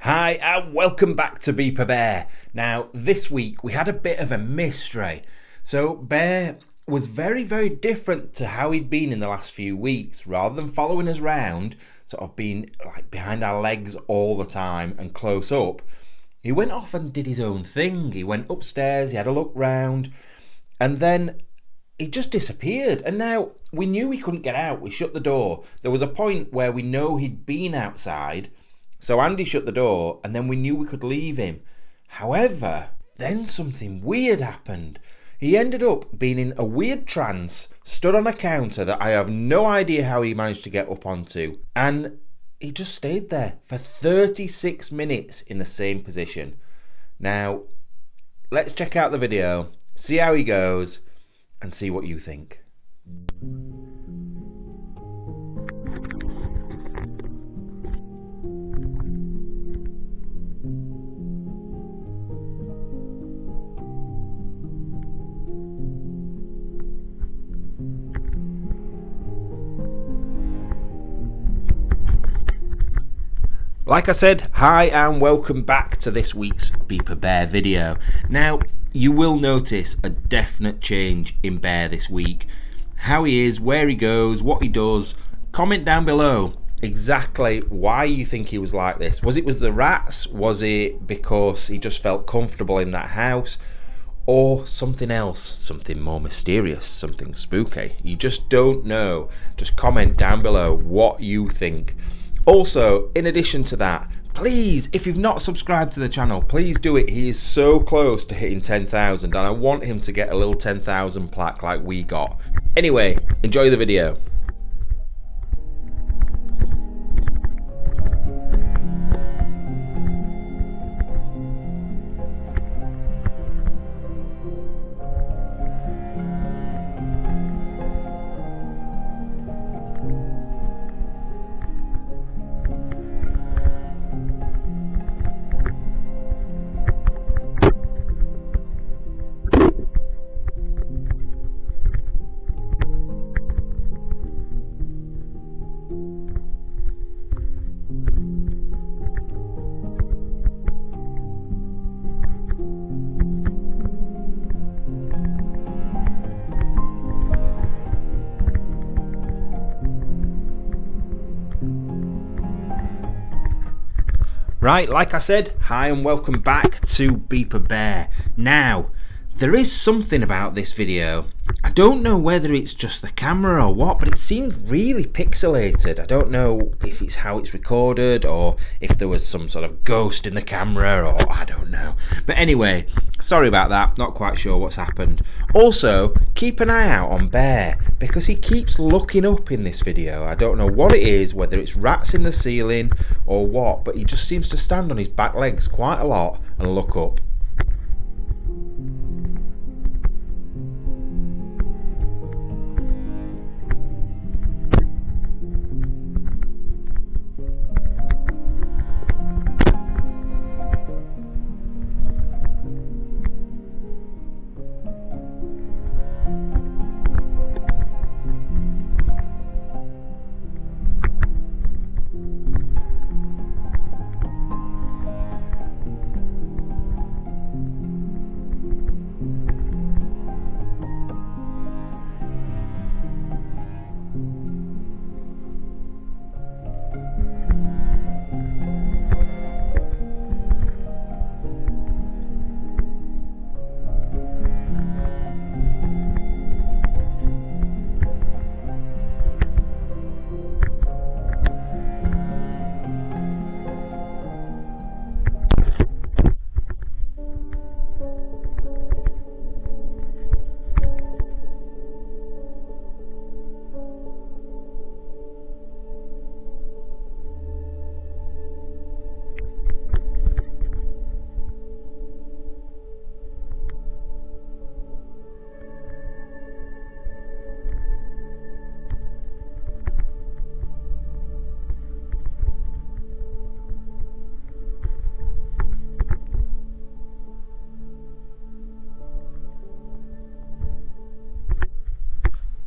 Hi and welcome back to Beeper Bear. Now this week we had a bit of a mystery. So Bear was very different to how he'd been in the last few weeks. Rather than following us round, sort of being like behind our legs all the time and close up, he went off and did his own thing. He went upstairs, he had a look round, and then he just disappeared. And now we knew he couldn't get out. We shut the door. There was a point where we know he'd been outside, so Andy shut the door and then we knew we could leave him. However, then something weird happened. He ended up being in a weird trance, stood on a counter that I have no idea how he managed to get up onto, and he just stayed there for 36 minutes in the same position. Now, let's check out the video, see how he goes, and see what you think. Like I said, hi and welcome back to this week's Beeper Bear video. Now, you will notice a definite change in Bear this week. How he is, where he goes, what he does. Comment down below exactly why you think he was like this. Was it the rats? Was it because he just felt comfortable in that house? Or something else, something more mysterious, something spooky? You just don't know. Just comment down below what you think. Also, in addition to that, please, if you've not subscribed to the channel, please do it. He is so close to hitting 10,000 and I want him to get a little 10,000 plaque like we got. Anyway, enjoy the video. Right, like I said, hi and welcome back to Beeper Bear. Now, there is something about this video. I don't know whether it's just the camera or what, but it seemed really pixelated. I don't know if it's how it's recorded or if there was some sort of ghost in the camera or I don't know. But anyway, sorry about that, not quite sure what's happened. Also, keep an eye out on Bear because he keeps looking up in this video. I don't know what it is, whether it's rats in the ceiling or what, but he just seems to stand on his back legs quite a lot and look up.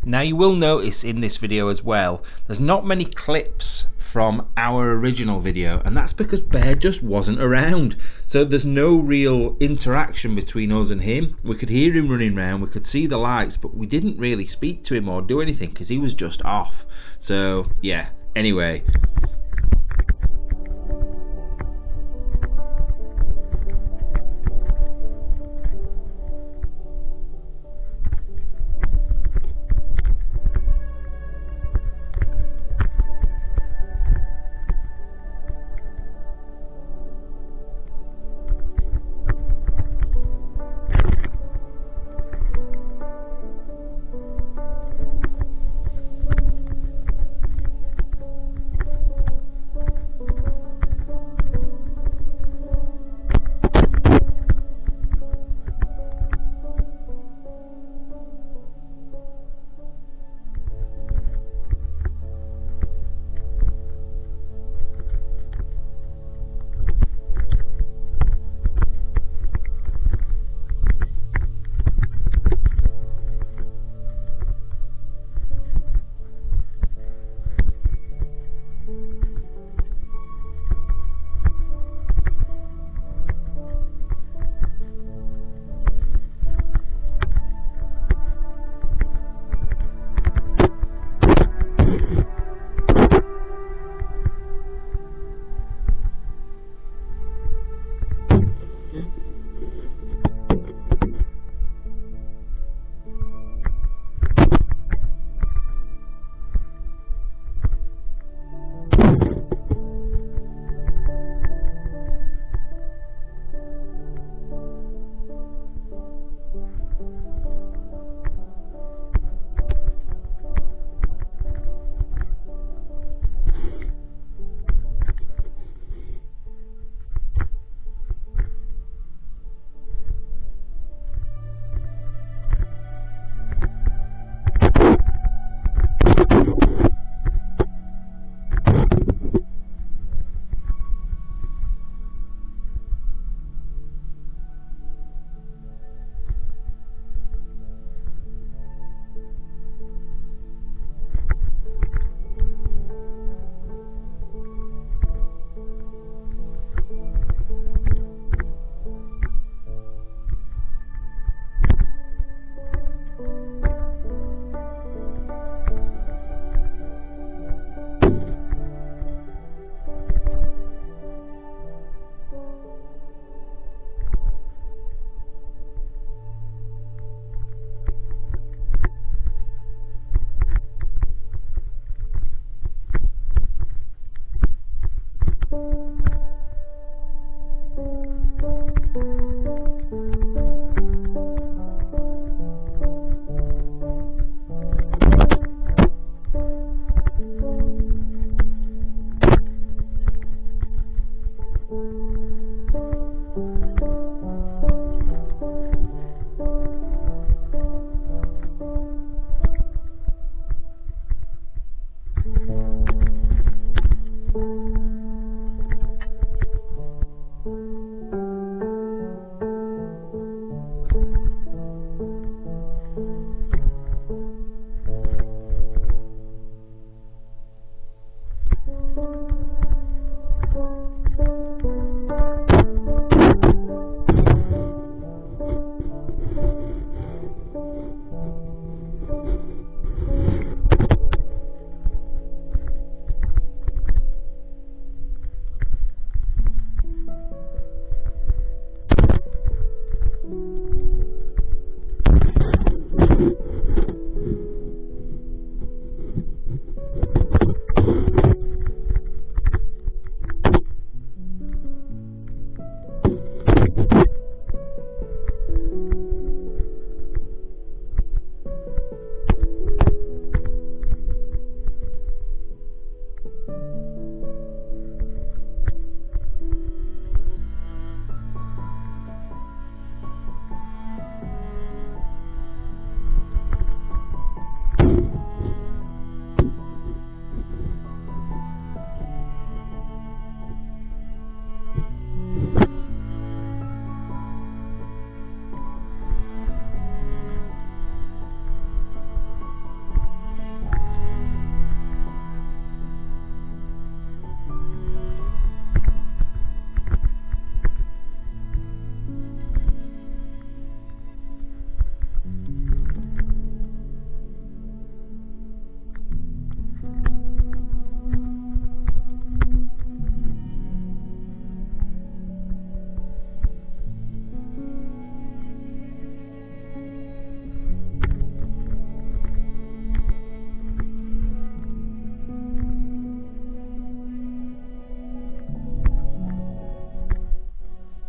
Now you will notice in this video as well, there's not many clips from our original video, and that's because Bear just wasn't around. So there's no real interaction between us and him. We could hear him running around, we could see the lights, but we didn't really speak to him or do anything because he was just off. So yeah, anyway.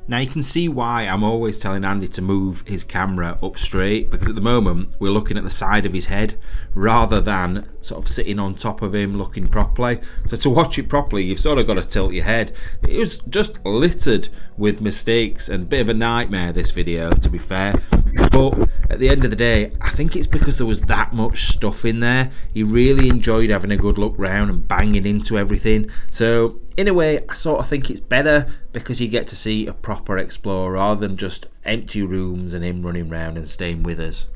Now you can see why I'm always telling Andy to move his camera up straight, because at the moment we're looking at the side of his head rather than sort of sitting on top of him looking properly. So to watch it properly, you've sort of got to tilt your head. It was just littered with mistakes and a bit of a nightmare, this video, to be fair. But at the end of the day, I think it's because there was that much stuff in there. He really enjoyed having a good look round and banging into everything. So in a way, I sort of think it's better because you get to see a proper explore rather than just empty rooms and him running around and staying with us.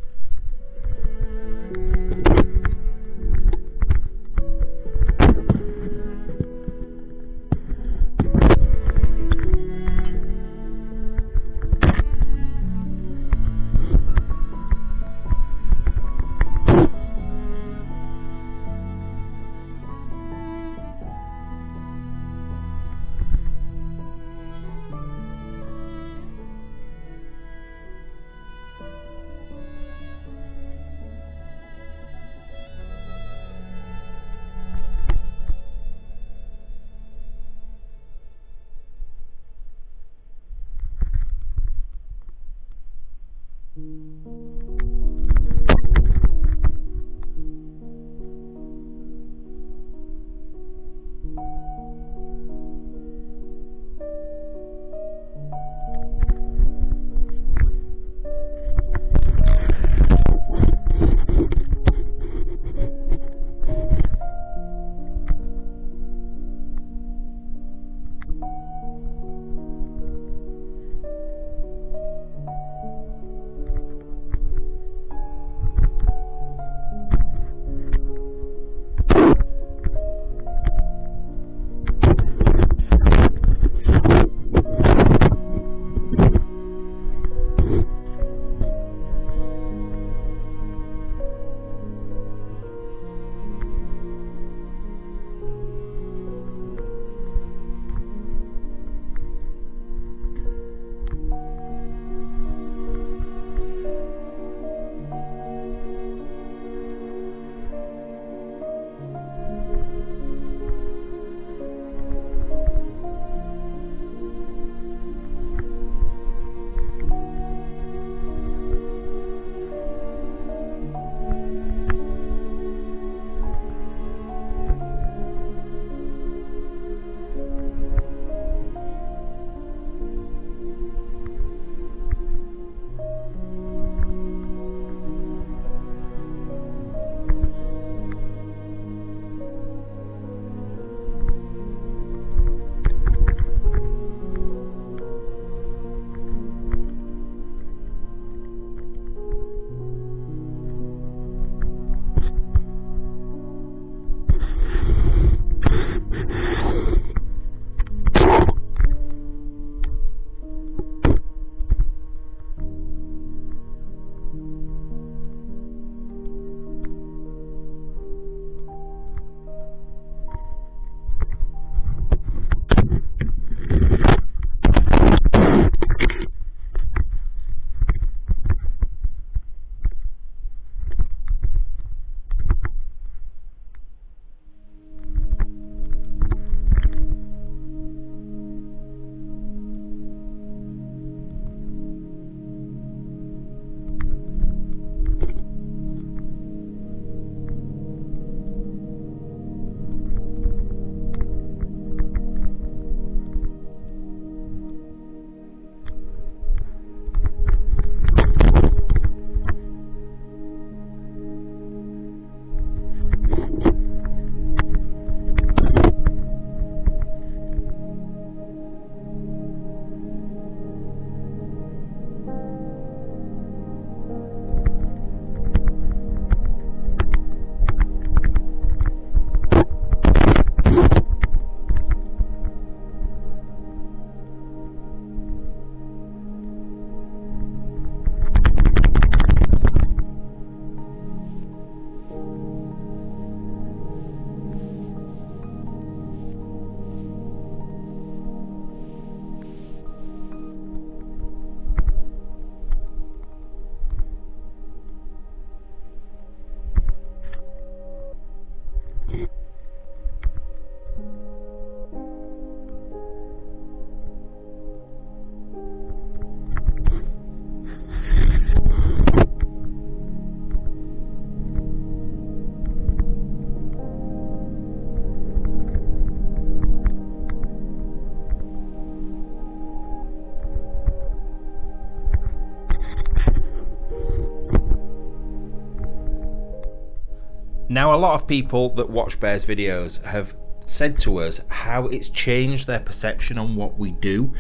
Now, a lot of people that watch Bear's videos have said to us how it's changed their perception on what we do,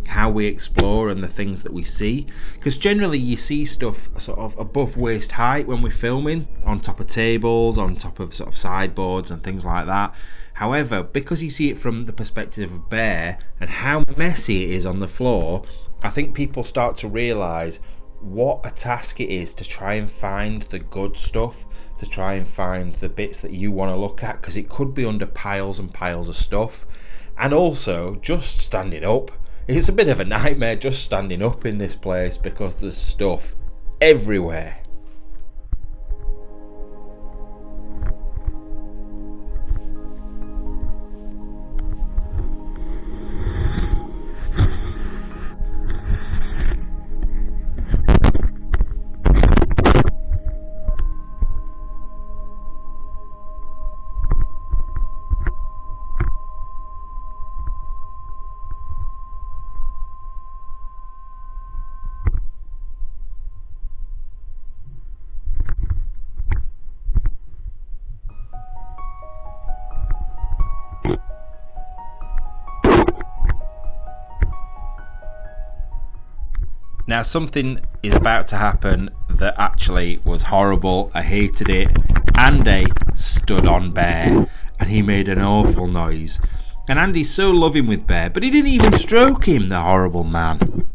how we explore and the things that we see, because generally you see stuff sort of above waist height when we're filming, on top of tables, on top of sort of sideboards and things like that. However, because you see it from the perspective of Bear and how messy it is on the floor, I think people start to realise what a task it is to try and find the good stuff, to try and find the bits that you want to look at, because it could be under piles and piles of stuff. And also just standing up, it's a bit of a nightmare just standing up in this place because there's stuff everywhere. Now, something is about to happen that actually was horrible. I hated it. Andy stood on Bear and he made an awful noise. And Andy's so loving with Bear, but he didn't even stroke him, the horrible man.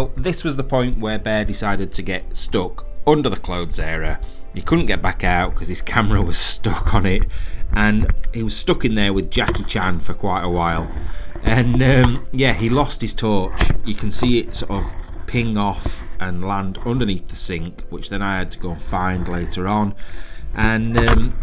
Now, this was the point where Bear decided to get stuck under the clothes area. He couldn't get back out because his camera was stuck on it, and he was stuck in there with Jackie Chan for quite a while. And yeah, he lost his torch. You can see it sort of ping off and land underneath the sink, which then I had to go and find later on. And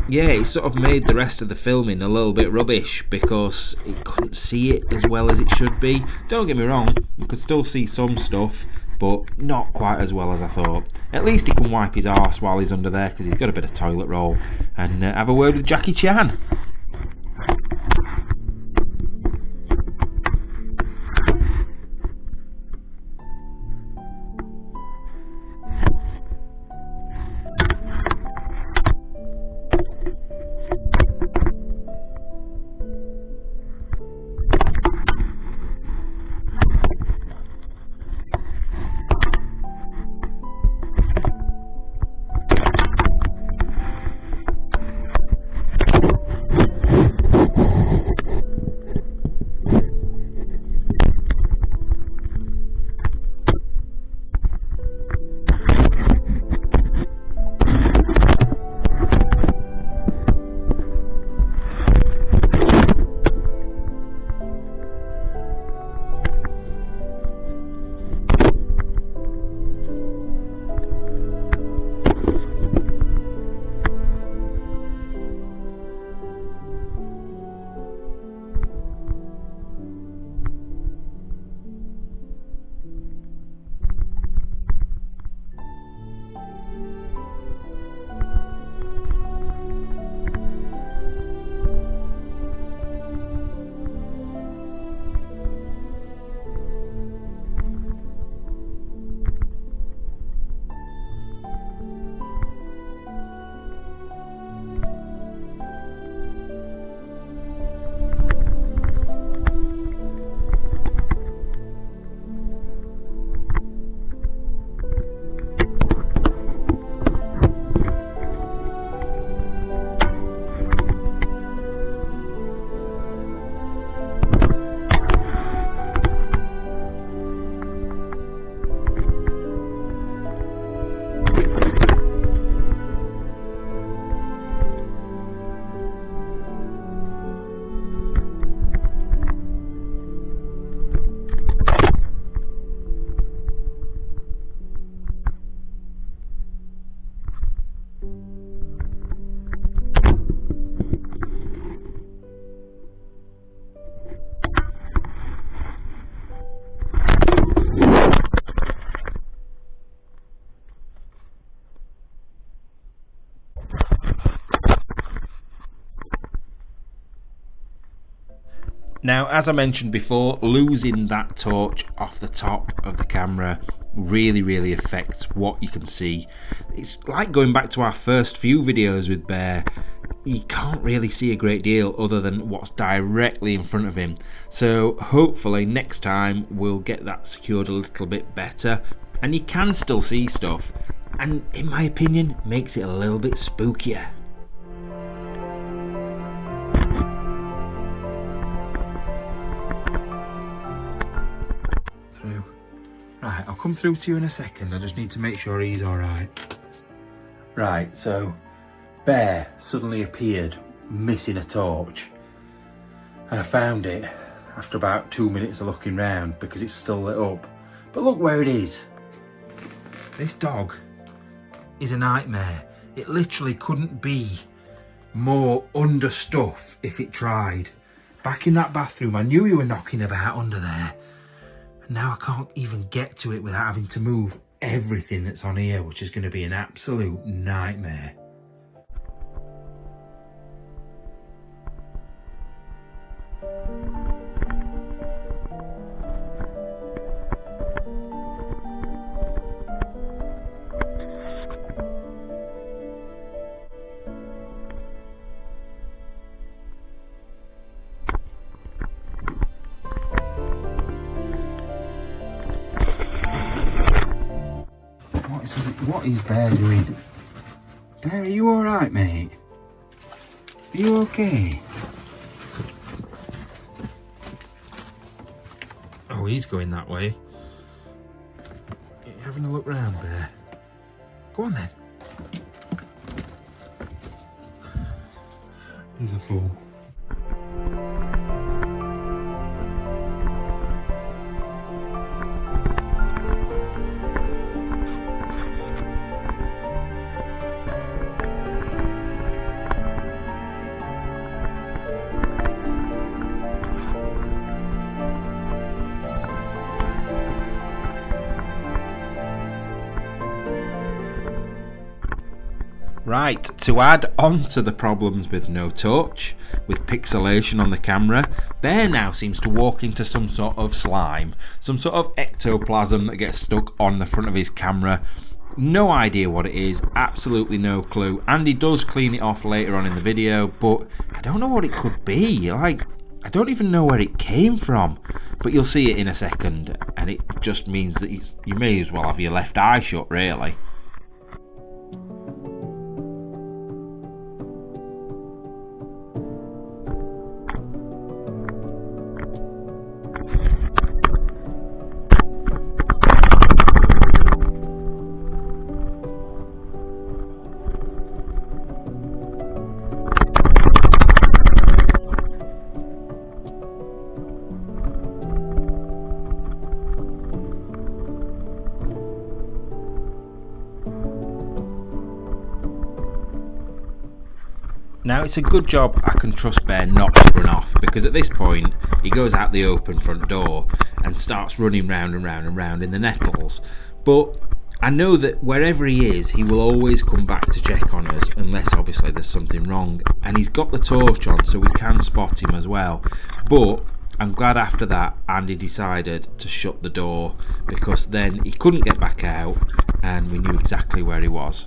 yeah, it sort of made the rest of the filming a little bit rubbish because it couldn't see it as well as it should be. Don't get me wrong, you could still see some stuff, but not quite as well as I thought. At least he can wipe his arse while he's under there because he's got a bit of toilet roll, and have a word with Jackie Chan. Now, as I mentioned before, losing that torch off the top of the camera really affects what you can see. It's like going back to our first few videos with Bear. You can't really see a great deal other than what's directly in front of him. So hopefully next time we'll get that secured a little bit better, and you can still see stuff, and in my opinion makes it a little bit spookier. Through. Right, I'll come through to you in a second. I just need to make sure he's alright. Right, so Bear suddenly appeared missing a torch, and I found it after about 2 minutes of looking round because it's still lit up. But look where it is. This dog is a nightmare. It literally couldn't be more under stuff if it tried. Back in that bathroom, I knew you were knocking about under there. And now I can't even get to it without having to move everything that's on here, which is going to be an absolute nightmare. What is Bear doing? Bear, are you alright, mate? Are you okay? Oh, he's going that way. having a look round there. Go on then. He's a fool. Right, to add on to the problems with no touch, with pixelation on the camera, Bear now seems to walk into some sort of slime, some sort of ectoplasm that gets stuck on the front of his camera. No idea what it is, absolutely no clue. Andy does clean it off later on in the video, but I don't know what it could be. Like, I don't even know where it came from, but you'll see it in a second, and it just means that you may as well have your left eye shut, really. Now, it's a good job I can trust Bear not to run off, because at this point he goes out the open front door and starts running round and round and round in the nettles. But I know that wherever he is, he will always come back to check on us, unless obviously there's something wrong. And he's got the torch on, so we can spot him as well. But I'm glad after that Andy decided to shut the door, because then he couldn't get back out and we knew exactly where he was.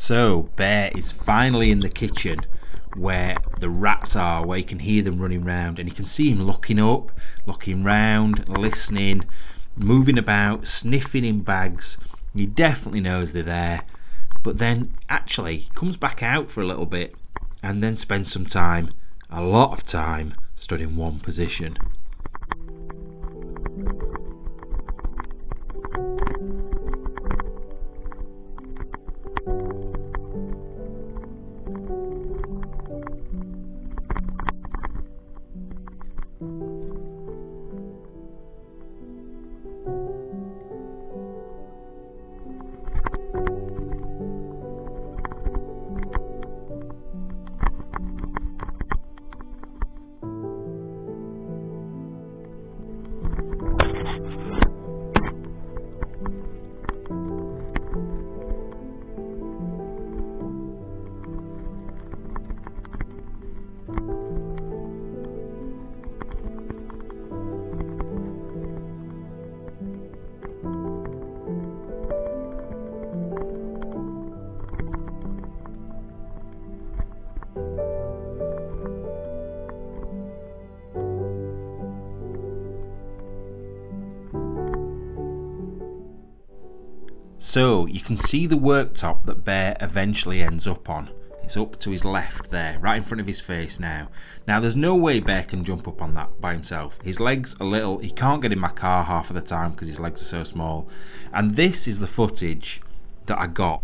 So Bear is finally in the kitchen where the rats are, where you can hear them running round, and you can see him looking up, looking round, listening, moving about, sniffing in bags. He definitely knows they're there, but then actually comes back out for a little bit and then spends some time, a lot of time, stood in one position. So you can see the worktop that Bear eventually ends up on. It's up to his left there, right in front of his face now. Now there's no way Bear can jump up on that by himself. His legs are little, he can't get in my car half of the time because his legs are so small. And this is the footage that I got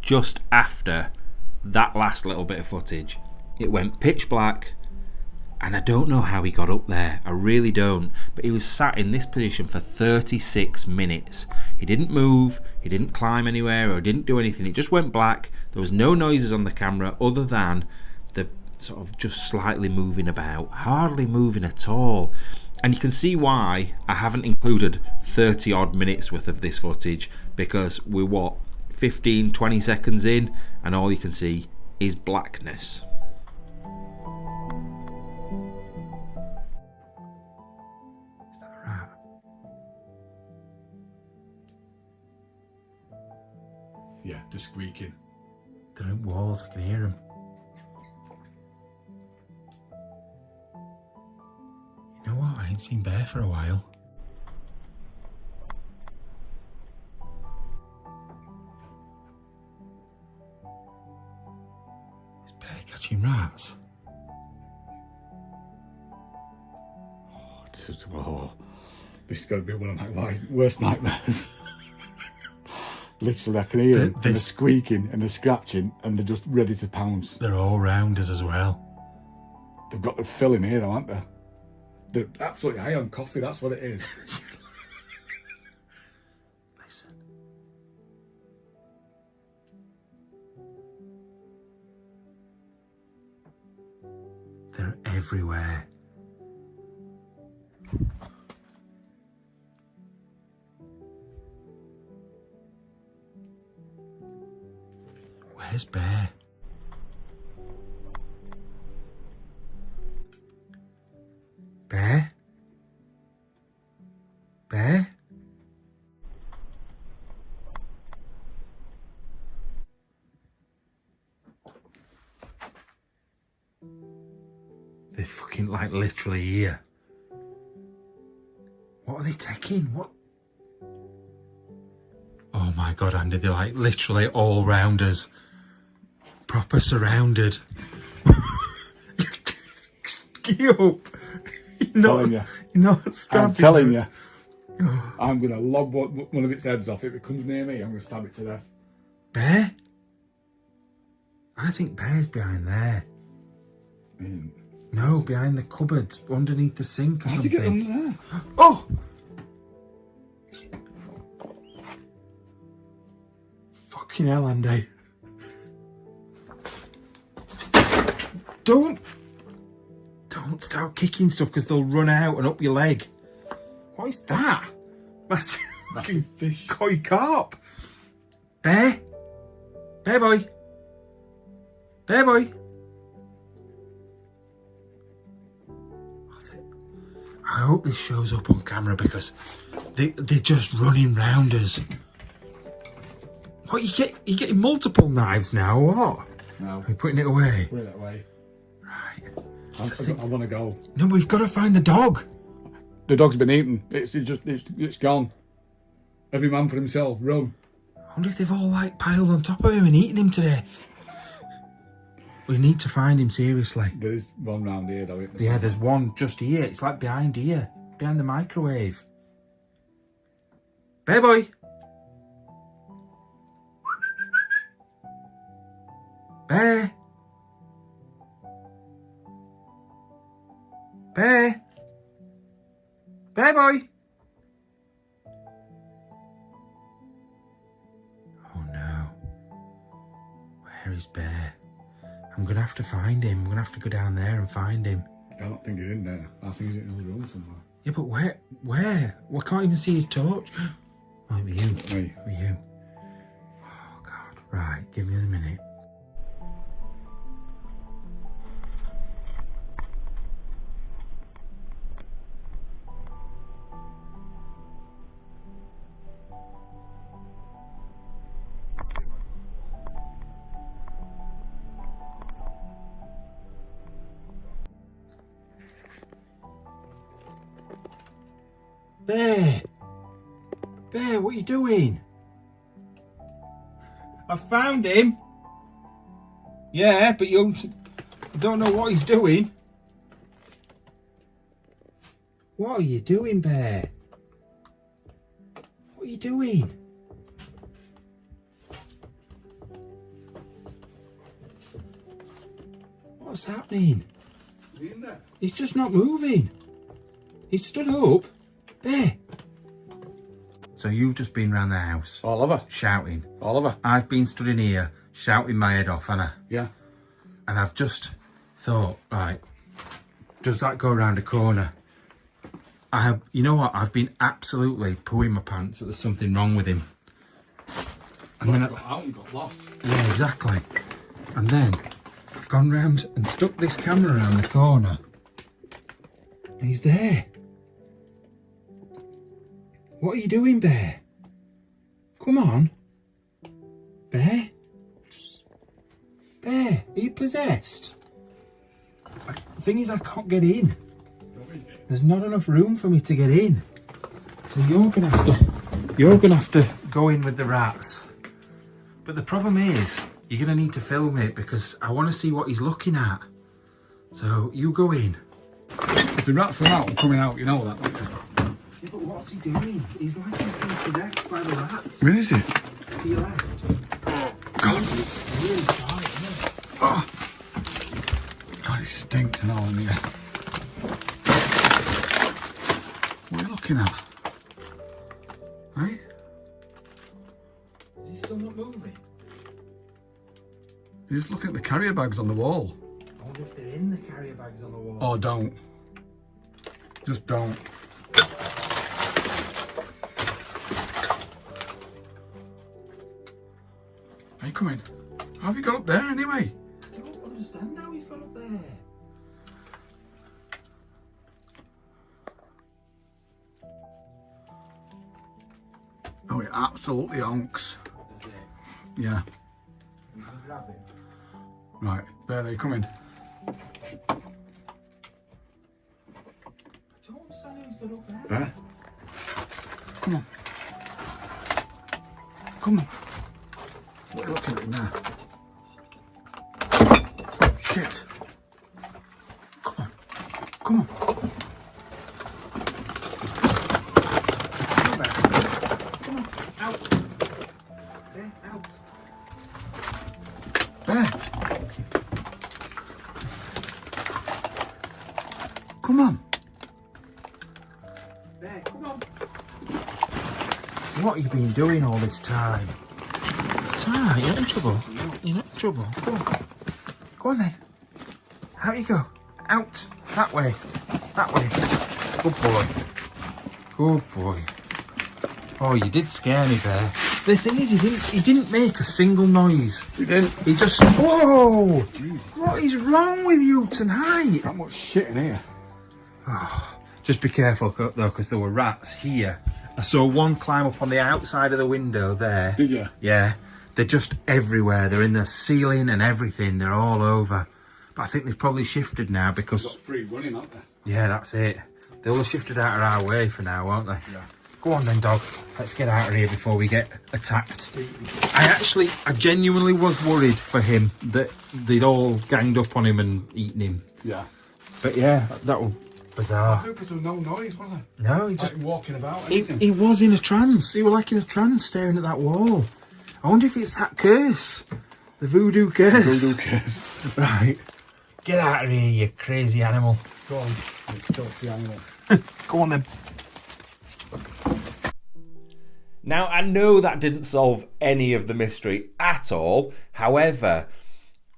just after that last little bit of footage. It went pitch black, and I don't know how he got up there, I really don't, but he was sat in this position for 36 minutes. He didn't move, he didn't climb anywhere or didn't do anything, it just went black. There was no noises on the camera other than the sort of just slightly moving about, hardly moving at all. And you can see why I haven't included 30 odd minutes worth of this footage, because we're 15-20 seconds in and all you can see is blackness. Yeah, they're squeaking. They're in walls, I can hear them. You know what? I ain't seen Bear for a while. Is Bear catching rats? This is going to be one of my worst nightmares. Literally, I can hear them, and they're squeaking and they're scratching and they're just ready to pounce. They're all round us as well. They've got the fill in here though, aren't they? They're absolutely high on coffee, that's what it is. Listen. They're everywhere. Where's Bear? Bear? Bear? They're fucking like literally here. What are they taking? What? Oh my God, Andy, they're like literally all round us. Proper surrounded. Get up. You're not stabbing I'm telling us. you. I'm going to lob one of its heads off. If it comes near me, I'm going to stab it to death. Bear? I think Bear's behind there. No, behind the cupboard, underneath the sink or How'd you something. get under there? Oh! Fucking hell, Andy. Don't start kicking stuff because they'll run out and up your leg. What is that? That's fucking fish. koi carp. Bear? Bear boy? Bear boy? I hope this shows up on camera because they're just running round us. Oh, you're getting multiple knives now, or what? No. Are you putting it away? Put it away. Right. I want to go. No, we've got to find the dog. The dog's been eaten. It's gone. Every man for himself. Run. I wonder if they've all like piled on top of him and eaten him to death. We need to find him, seriously. There's one round here, though. Yeah, there's one just here. It's like behind here. Behind the microwave. Bear boy. Bear. Bear. Bear boy. Oh no. Where is Bear? I'm going to have to find him. I'm going to have to go down there and find him. I don't think he's in there. I think he's in another room somewhere. Yeah, but where? Where? We can't even see his torch. Oh, it was you. Me. It was you. Oh, God. Right, give me a minute. Bear! Bear, what are you doing? I found him. Yeah, but you don't know what he's doing. What are you doing, Bear? What are you doing? What's happening? Is he in there? He's just not moving. He stood up. Bear. So you've just been round the house Oliver. shouting. Oliver. I've been stood in here shouting my head off, Anna. Yeah. And I've just thought, right, does that go around a corner? You know what? I've been absolutely pooing my pants that there's something wrong with him. And then Got out and got lost. yeah, exactly. And then I've gone round and stuck this camera around the corner. And he's there. What are you doing, Bear? Come on. Bear? Bear, are you possessed? The thing is, I can't get in. There's not enough room for me to get in. So you're gonna have to go in with the rats. But the problem is, you're gonna need to film it because I want to see what he's looking at. So you go in. If the rats are out and coming out, you know that, don't you? Yeah, but what's he doing? He's like he's been possessed by the rats. Where is it? To your left. God. It's really dark, isn't it? Oh. God, it stinks and all in here. What are you looking at? Hey? Is he still not moving? You're just looking at the carrier bags on the wall. I wonder if they're in the carrier bags on the wall. Oh, don't. Just don't. Hey, come in. How have you got up there anyway? I don't understand how he's got up there. Oh, it absolutely honks. Does it? Yeah. You can grab him. Right, Barely, come in. I don't understand how he's got up there. Bear. Come on. Come on. What are you looking at now? Shit. Come on. Come on. Come back. Come on. Out. There, out. Bear. Come on. There, come on. What have you been doing all this time? It's alright, you're not in trouble. You're not in trouble. Go on. Go on then. Out you go. Out. That way. That way. Good boy. Good boy. Oh, you did scare me there. The thing is, he didn't make a single noise. You didn't. He just... Whoa! What is wrong with you tonight? That much shit in here. Just be careful though, because there were rats here. I saw one climb up on the outside of the window there. Did you? Yeah. They're just everywhere. They're in the ceiling and everything. They're all over. But I think they've probably shifted now because... Got free running, haven't they? Yeah, that's it. They'll have shifted out of our way for now, won't they? Yeah. Go on then, dog. Let's get out of here before we get attacked. I genuinely was worried for him that they'd all ganged up on him and eaten him. Yeah. But yeah, that was bizarre. Because there was no noise, was there? No, he just... Like walking about, He was in a trance. He was like in a trance staring at that wall. I wonder if it's that curse. The voodoo curse. Voodoo curse. Right. Get out of here, you crazy animal. Go on. Let's the animal. Go on then. Now, I know that didn't solve any of the mystery at all. However,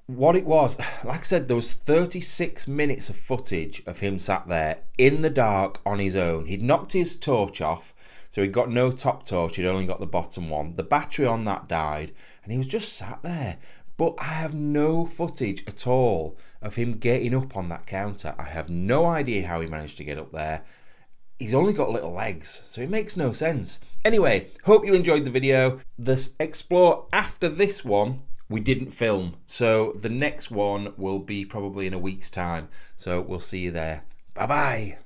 what it was, like I said, there was 36 minutes of footage of him sat there in the dark on his own. He'd knocked his torch off, so he'd got no top torch, he'd only got the bottom one. The battery on that died, and he was just sat there. But I have no footage at all of him getting up on that counter. I have no idea how he managed to get up there. He's only got little legs, so it makes no sense. Anyway, hope you enjoyed the video. The Explore after this one, we didn't film. So the next one will be probably in a week's time. So we'll see you there. Bye-bye.